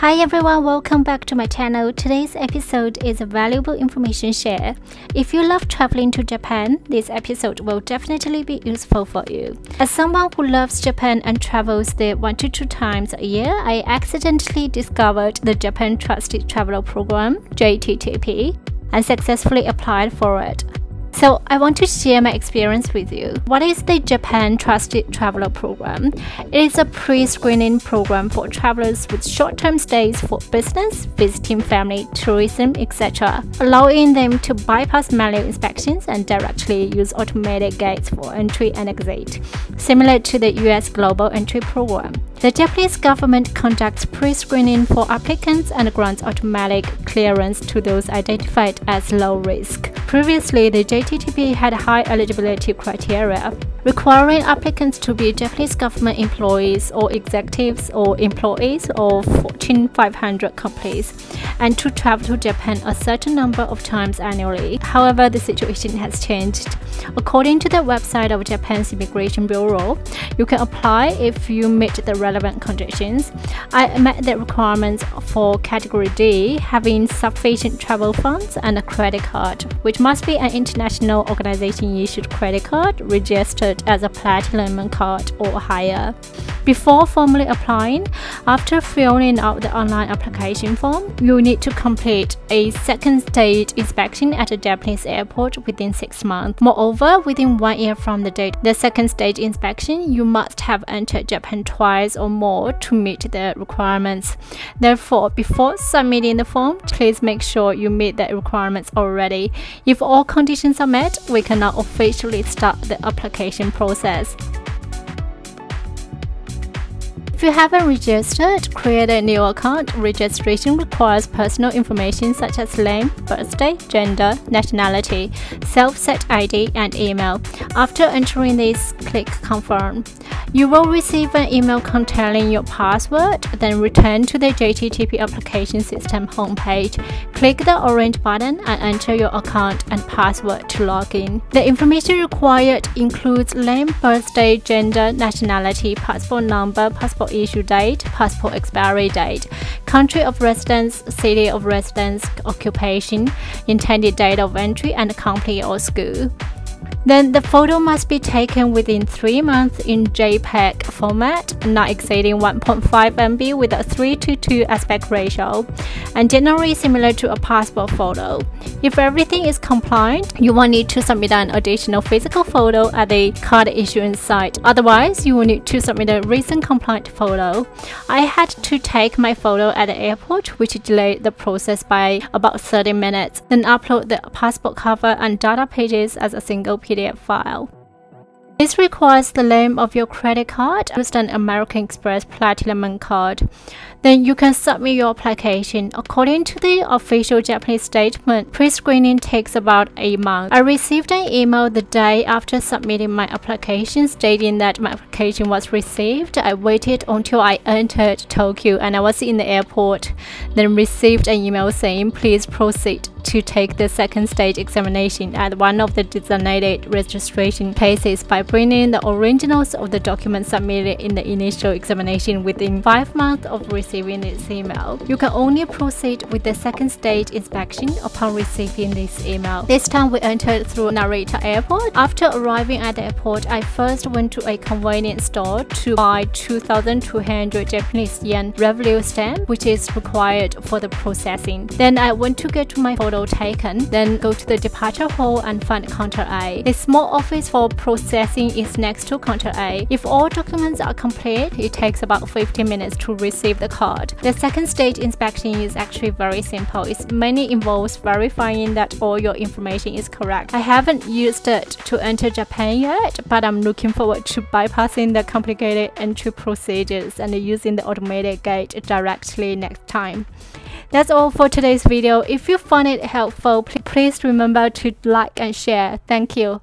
Hi everyone, welcome back to my channel. Today's episode is a valuable information share. If you love traveling to Japan, this episode will definitely be useful for you. As someone who loves Japan and travels there 1 to 2 times a year, I accidentally discovered the Japan Trusted Traveler Program, JTTP, and successfully applied for it. So I want to share my experience with you. What is the Japan Trusted Traveler Program? It is a pre-screening program for travelers with short-term stays for business, visiting family, tourism, etc., allowing them to bypass manual inspections and directly use automated gates for entry and exit, similar to the US Global Entry Program. The Japanese government conducts pre-screening for applicants and grants automatic clearance to those identified as low risk. Previously, the JTTP had high eligibility criteria, requiring applicants to be Japanese government employees or executives or employees of Fortune 500 companies and to travel to Japan a certain number of times annually. However, the situation has changed. According to the website of Japan's Immigration Bureau, you can apply if you meet the relevant conditions. I met the requirements for Category D, having sufficient travel funds and a credit card, which must be an international organization-issued credit card registered as a platinum card or higher. Before formally applying, after filling out the online application form, you need to complete a second stage inspection at a Japanese airport within 6 months. Moreover, within 1 year from the date the second stage inspection, you must have entered Japan twice or more to meet the requirements. Therefore, before submitting the form, please make sure you meet the requirements already. If all conditions are met, we can now officially start the application process. If you haven't registered, create a new account. Registration requires personal information such as name, birthday, gender, nationality, self-set ID, and email. After entering this, click Confirm. You will receive an email containing your password, then return to the JTTP application system homepage. Click the orange button and enter your account and password to log in. The information required includes name, birthday, gender, nationality, passport number, passport issue date, passport expiry date, country of residence, city of residence, occupation, intended date of entry, and company or school. Then the photo must be taken within 3 months in JPEG format, not exceeding 1.5 MB with a 3:2 aspect ratio, and generally similar to a passport photo. If everything is compliant, you will need to submit an additional physical photo at the card issuance site. Otherwise, you will need to submit a recent compliant photo. I had to take my photo at the airport, which delayed the process by about 30 minutes, then upload the passport cover and data pages as a single PDF file. This requires the name of your credit card, used an American Express Platinum card. Then you can submit your application. According to the official Japanese statement, pre-screening takes about a month. I received an email the day after submitting my application stating that my application was received. I waited until I entered Tokyo and I was in the airport, then received an email saying please proceed to take the second stage examination at one of the designated registration places by bringing the originals of the documents submitted in the initial examination within 5 months of receiving this email. You can only proceed with the second stage inspection upon receiving this email. This time we entered through Narita Airport. After arriving at the airport, I first went to a convenience store to buy 2,200 Japanese yen revenue stamp, which is required for the processing. Then I went to get my photo taken, then go to the departure hall and find counter A. A small office for processing is next to counter A. If all documents are complete, it takes about 15 minutes to receive the card. The second stage inspection is actually very simple. It mainly involves verifying that all your information is correct. I haven't used it to enter Japan yet, but I'm looking forward to bypassing the complicated entry procedures and using the automated gate directly next time. That's all for today's video. If you found it helpful, please remember to like and share. Thank you.